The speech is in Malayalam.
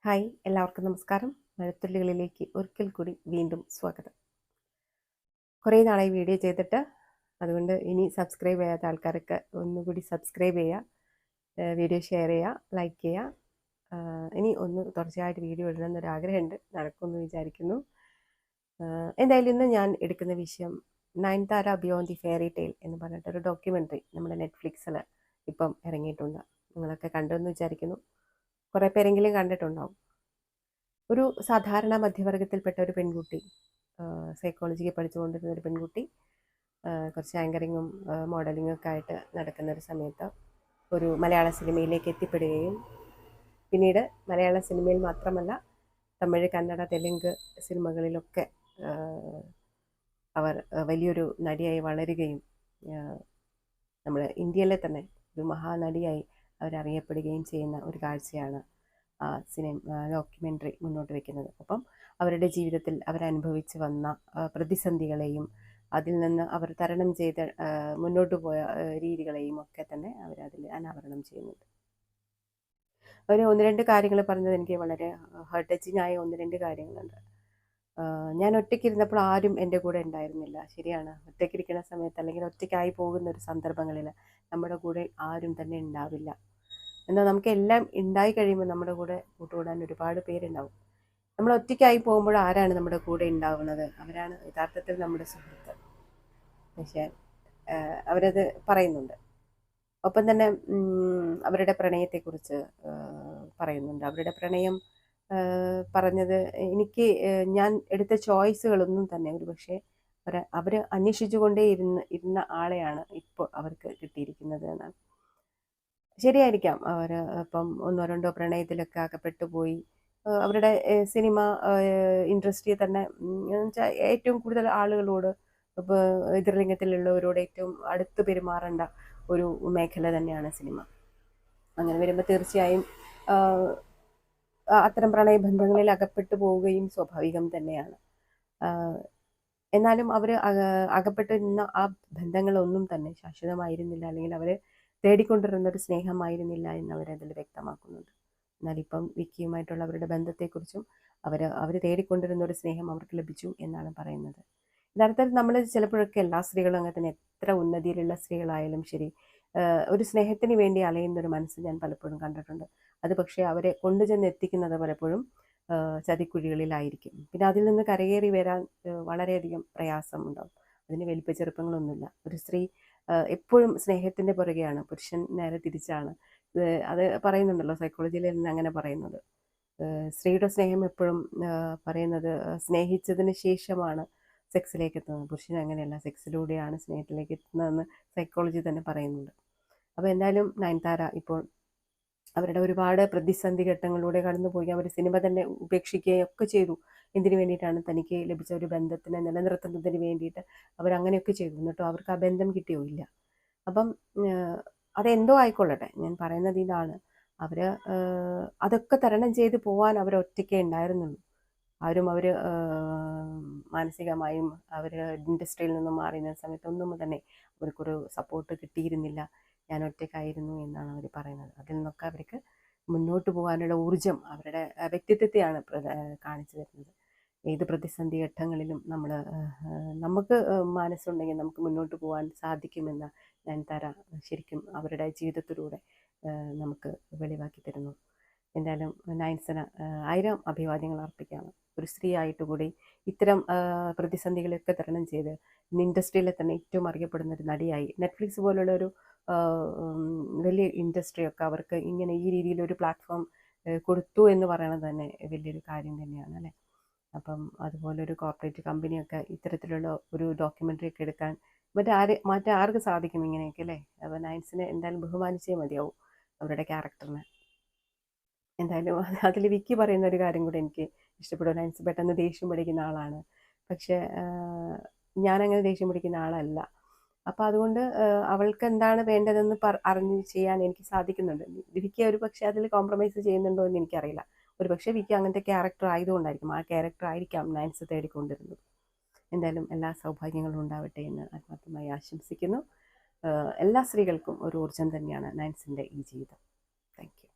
ഹായ്, എല്ലാവർക്കും നമസ്കാരം. മഴത്തുള്ളികളിലേക്ക് ഒരിക്കൽ കൂടി വീണ്ടും സ്വാഗതം. കുറേ നാളായി വീഡിയോ ചെയ്തിട്ട്, അതുകൊണ്ട് ഇനി സബ്സ്ക്രൈബ് ചെയ്യാത്ത ആൾക്കാരൊക്കെ ഒന്നുകൂടി സബ്സ്ക്രൈബ് ചെയ്യുക, വീഡിയോ ഷെയർ ചെയ്യുക, ലൈക്ക് ചെയ്യുക. ഇനി ഒന്ന് തുടർച്ചയായിട്ട് വീഡിയോ ഇടണമെന്നൊരാഗ്രഹമുണ്ട്, നടക്കുമെന്ന് വിചാരിക്കുന്നു. എന്തായാലും ഇന്ന് ഞാൻ എടുക്കുന്ന വിഷയം Nayanthara beyond the fairy tale എന്ന് പറഞ്ഞിട്ടൊരു ഡോക്യുമെൻ്ററി നമ്മുടെ നെറ്റ്ഫ്ലിക്സിൽ ഇപ്പം ഇറങ്ങിയിട്ടുണ്ട്. നിങ്ങളൊക്കെ കണ്ടുവെന്ന് വിചാരിക്കുന്നു. കുറേ പേരെങ്കിലും കണ്ടിട്ടുണ്ടാവും. ഒരു സാധാരണ മധ്യവർഗത്തിൽപ്പെട്ട ഒരു പെൺകുട്ടി, സൈക്കോളജിക്ക് പഠിച്ചുകൊണ്ടിരുന്ന ഒരു പെൺകുട്ടി, കുറച്ച് ആങ്കറിങ്ങും മോഡലിങ്ങും ഒക്കെ ആയിട്ട് നടക്കുന്ന ഒരു സമയത്ത് ഒരു മലയാള സിനിമയിലേക്ക് എത്തിപ്പെടുകയും പിന്നീട് മലയാള സിനിമയിൽ മാത്രമല്ല തമിഴ്, കന്നഡ, തെലുങ്ക് സിനിമകളിലൊക്കെ അവർ വലിയൊരു നടിയായി വളരുകയും നമ്മൾ ഇന്ത്യയിലെ തന്നെ ഒരു മഹാനടിയായി അവരറിയപ്പെടുകയും ചെയ്യുന്ന ഒരു കാഴ്ചയാണ് ഡോക്യുമെൻ്ററി മുന്നോട്ട് വയ്ക്കുന്നത്. അപ്പം അവരുടെ ജീവിതത്തിൽ അവരനുഭവിച്ച് വന്ന പ്രതിസന്ധികളെയും അതിൽ നിന്ന് അവർ തരണം ചെയ്ത് മുന്നോട്ട് പോയ രീതികളെയും ഒക്കെ തന്നെ അവരതിൽ അനാവരണം ചെയ്യുന്നുണ്ട്. അവർ ഒന്ന് രണ്ട് കാര്യങ്ങൾ പറഞ്ഞത് എനിക്ക് വളരെ ഹാർട്ട് ടച്ചിങ് ആയ ഒന്ന് രണ്ട് കാര്യങ്ങളുണ്ട്. ഞാൻ ഒറ്റയ്ക്കിരുന്നപ്പോൾ ആരും എൻ്റെ കൂടെ ഉണ്ടായിരുന്നില്ല. ശരിയാണ്, ഒറ്റയ്ക്കിരിക്കുന്ന സമയത്ത് അല്ലെങ്കിൽ ഒറ്റയ്ക്കായി പോകുന്ന ഒരു സന്ദർഭങ്ങളിൽ നമ്മുടെ കൂടെ ആരും തന്നെ ഉണ്ടാവില്ല. എന്നാൽ നമുക്ക് എല്ലാം ഉണ്ടായി കഴിയുമ്പോൾ നമ്മുടെ കൂടെ കൂട്ടുകൂടാൻ ഒരുപാട് പേരുണ്ടാവും. നമ്മൾ ഒറ്റയ്ക്കായി പോകുമ്പോൾ ആരാണ് നമ്മുടെ കൂടെ ഉണ്ടാവുന്നത്? അവരാണ് യഥാർത്ഥത്തിൽ നമ്മുടെ സുഹൃത്ത്. പക്ഷേ അവരത് പറയുന്നുണ്ട്. ഒപ്പം തന്നെ അവരുടെ പ്രണയത്തെക്കുറിച്ച് പറയുന്നുണ്ട്. അവരുടെ പ്രണയം പറഞ്ഞത് എനിക്ക് ഞാൻ എടുത്ത ചോയ്സുകളൊന്നും തന്നെ ഒരു പക്ഷേ അവർ അന്വേഷിച്ചുകൊണ്ടേ ഇരുന്ന ആളെയാണ് ഇപ്പോൾ അവർക്ക് കിട്ടിയിരിക്കുന്നത് എന്നാണ്. ശരിയായിരിക്കാം, അവർ ഇപ്പം ഒന്നോ രണ്ടോ പ്രണയത്തിലൊക്കെ അകപ്പെട്ടു പോയി. അവരുടെ സിനിമ ഇൻഡസ്ട്രിയിൽ തന്നെ വെച്ചാൽ ഏറ്റവും കൂടുതൽ ആളുകളോട് ഇപ്പോൾ എതിർലിംഗത്തിലുള്ളവരോട് ഏറ്റവും അടുത്ത് പെരുമാറേണ്ട ഒരു മേഖല തന്നെയാണ് സിനിമ. അങ്ങനെ വരുമ്പോൾ തീർച്ചയായും അത്തരം പ്രണയബന്ധങ്ങളിൽ അകപ്പെട്ടു പോവുകയും സ്വാഭാവികം തന്നെയാണ്. എന്നാലും അവർ അകപ്പെട്ടിരുന്ന ആ ബന്ധങ്ങളൊന്നും തന്നെ ശാശ്വതമായിരുന്നില്ല, അല്ലെങ്കിൽ അവർ തേടിക്കൊണ്ടിരുന്ന ഒരു സ്നേഹമായിരുന്നില്ല എന്ന് അവരതിൽ വ്യക്തമാക്കുന്നുണ്ട്. എന്നാലിപ്പം വിക്കിയുമായിട്ടുള്ള അവരുടെ ബന്ധത്തെക്കുറിച്ചും അവർ തേടിക്കൊണ്ടിരുന്ന ഒരു സ്നേഹം അവർക്ക് ലഭിച്ചു എന്നാണ് പറയുന്നത്. യഥാർത്ഥത്തിൽ നമ്മൾ ചിലപ്പോഴൊക്കെ എല്ലാ സ്ത്രീകളും അങ്ങനെ തന്നെ, എത്ര ഉന്നതിയിലുള്ള സ്ത്രീകളായാലും ശരി, ഒരു സ്നേഹത്തിന് വേണ്ടി അലയുന്നൊരു മനസ്സ് ഞാൻ പലപ്പോഴും കണ്ടിട്ടുണ്ട്. അത് പക്ഷേ അവരെ കൊണ്ടുചെന്ന് എത്തിക്കുന്നത് പലപ്പോഴും ചതിക്കുഴികളിലായിരിക്കും. പിന്നെ അതിൽ നിന്ന് കരകയറി വരാൻ വളരെയധികം പ്രയാസമുണ്ടാവും. അതിന് വലിപ്പ ചെറുപ്പങ്ങളൊന്നുമില്ല. ഒരു സ്ത്രീ എപ്പോഴും സ്നേഹത്തിൻ്റെ പുറകെയാണ്, പുരുഷൻ നേരെ തിരിച്ചാണ്. അത് പറയുന്നുണ്ടല്ലോ, സൈക്കോളജിയിൽ നിന്ന് അങ്ങനെ പറയുന്നത്. സ്ത്രീയുടെ സ്നേഹം എപ്പോഴും പറയുന്നത് സ്നേഹിച്ചതിന് ശേഷമാണ് സെക്സിലേക്ക് എത്തുന്നത്. പുരുഷൻ അങ്ങനെയല്ല, സെക്സിലൂടെയാണ് സ്നേഹത്തിലേക്ക് എത്തുന്നതെന്ന് സൈക്കോളജി തന്നെ പറയുന്നുണ്ട്. അപ്പോൾ എന്തായാലും നയൻതാര ഇപ്പോൾ അവരുടെ ഒരുപാട് പ്രതിസന്ധി ഘട്ടങ്ങളിലൂടെ കടന്നുപോയി. അവർ സിനിമ തന്നെ ഉപേക്ഷിക്കുകയും ഒക്കെ ചെയ്തു. എന്തിനു വേണ്ടിയിട്ടാണ്? തനിക്ക് ലഭിച്ച ഒരു ബന്ധത്തിനെ നിലനിർത്തുന്നതിന് വേണ്ടിയിട്ട് അവരങ്ങനെയൊക്കെ ചെയ്തു. എന്നിട്ടും അവർക്ക് ആ ബന്ധം കിട്ടിയോ? ഇല്ല. അപ്പം അതെന്തോ ആയിക്കൊള്ളട്ടെ, ഞാൻ പറയുന്നത് ഇതാണ്, അവർ അതൊക്കെ തരണം ചെയ്ത് പോകാൻ അവർ ഒറ്റയ്ക്കേ ഉണ്ടായിരുന്നുള്ളൂ. ആരും അവർ മാനസികമായും അവർ ഇൻഡസ്ട്രിയിൽ നിന്നും മാറി നിന്ന സമയത്തൊന്നും തന്നെ അവർക്കൊരു സപ്പോർട്ട് കിട്ടിയിരുന്നില്ല. ഞാൻ ഒറ്റയ്ക്കായിരുന്നു എന്നാണ് അവർ പറയുന്നത്. അതിൽ നിന്നൊക്കെ അവർക്ക് മുന്നോട്ട് പോകാനുള്ള ഊർജം അവരുടെ വ്യക്തിത്വത്തെയാണ് കാണിച്ചു തരുന്നത്. ഏത് പ്രതിസന്ധി ഘട്ടങ്ങളിലും നമുക്ക് മനസ്സുണ്ടെങ്കിൽ നമുക്ക് മുന്നോട്ട് പോകാൻ സാധിക്കുമെന്ന് നയൻതാര ശരിക്കും അവരുടെ ജീവിതത്തിലൂടെ നമുക്ക് വെളിവാക്കി തരുന്നു. എന്തായാലും നയൻസിന് 1000 അഭിവാദ്യങ്ങൾ അർപ്പിക്കുകയാണ്. ഒരു സ്ത്രീ ആയിട്ട് കൂടി ഇത്തരം പ്രതിസന്ധികളൊക്കെ തരണം ചെയ്ത് ഇൻഡസ്ട്രിയിലെ തന്നെ ഏറ്റവും അറിയപ്പെടുന്ന ഒരു നടിയായി, നെറ്റ്ഫ്ലിക്സ് പോലുള്ള ഒരു വലിയ ഇൻഡസ്ട്രിയൊക്കെ അവർക്ക് ഇങ്ങനെ ഈ രീതിയിലൊരു പ്ലാറ്റ്ഫോം കൊടുത്തു എന്ന് പറയുന്നത് തന്നെ വലിയൊരു കാര്യം തന്നെയാണ് അല്ലേ. അപ്പം അതുപോലൊരു കോർപ്പറേറ്റ് കമ്പനിയൊക്കെ ഇത്തരത്തിലുള്ള ഒരു ഡോക്യുമെൻ്ററി ഒക്കെ എടുക്കാൻ മറ്റാർക്ക് സാധിക്കും ഇങ്ങനെയൊക്കെ അല്ലേ. അപ്പോൾ നയൻസിനെ എന്തായാലും ബഹുമാനിച്ചേ മതിയാവും, അവരുടെ ക്യാരക്ടറിനെ. എന്തായാലും അതിൽ വിക്കി പറയുന്ന ഒരു കാര്യം കൂടെ എനിക്ക് ഇഷ്ടപ്പെടും. നയൻസ് പെട്ടെന്ന് ദേഷ്യം പിടിക്കുന്ന ആളാണ്. പക്ഷേ ഞാനങ്ങനെ ദേഷ്യം പിടിക്കുന്ന ആളല്ല. അപ്പോൾ അതുകൊണ്ട് അവൾക്ക് എന്താണ് വേണ്ടതെന്ന് അറിഞ്ഞ് ചെയ്യാൻ എനിക്ക് സാധിക്കുന്നുണ്ട്. വിക്കി ഒരു പക്ഷേ അതിൽ കോംപ്രമൈസ് ചെയ്യുന്നുണ്ടോ എന്ന് എനിക്കറിയില്ല. ഒരു പക്ഷേ വിക്കി അങ്ങനത്തെ ക്യാരക്ടർ ആയതുകൊണ്ടായിരിക്കും, ആ ക്യാരക്ടർ ആയിരിക്കാം നയൻസ് തേടിക്കൊണ്ടിരുന്നത്. എന്തായാലും എല്ലാ സൗഭാഗ്യങ്ങളും ഉണ്ടാവട്ടെ എന്ന് ആത്മാർത്ഥമായി ആശംസിക്കുന്നു. എല്ലാ സ്ത്രീകൾക്കും ഒരു ഊർജ്ജം തന്നെയാണ് നയൻസിൻ്റെ ഈ ജീവിതം. Thank you.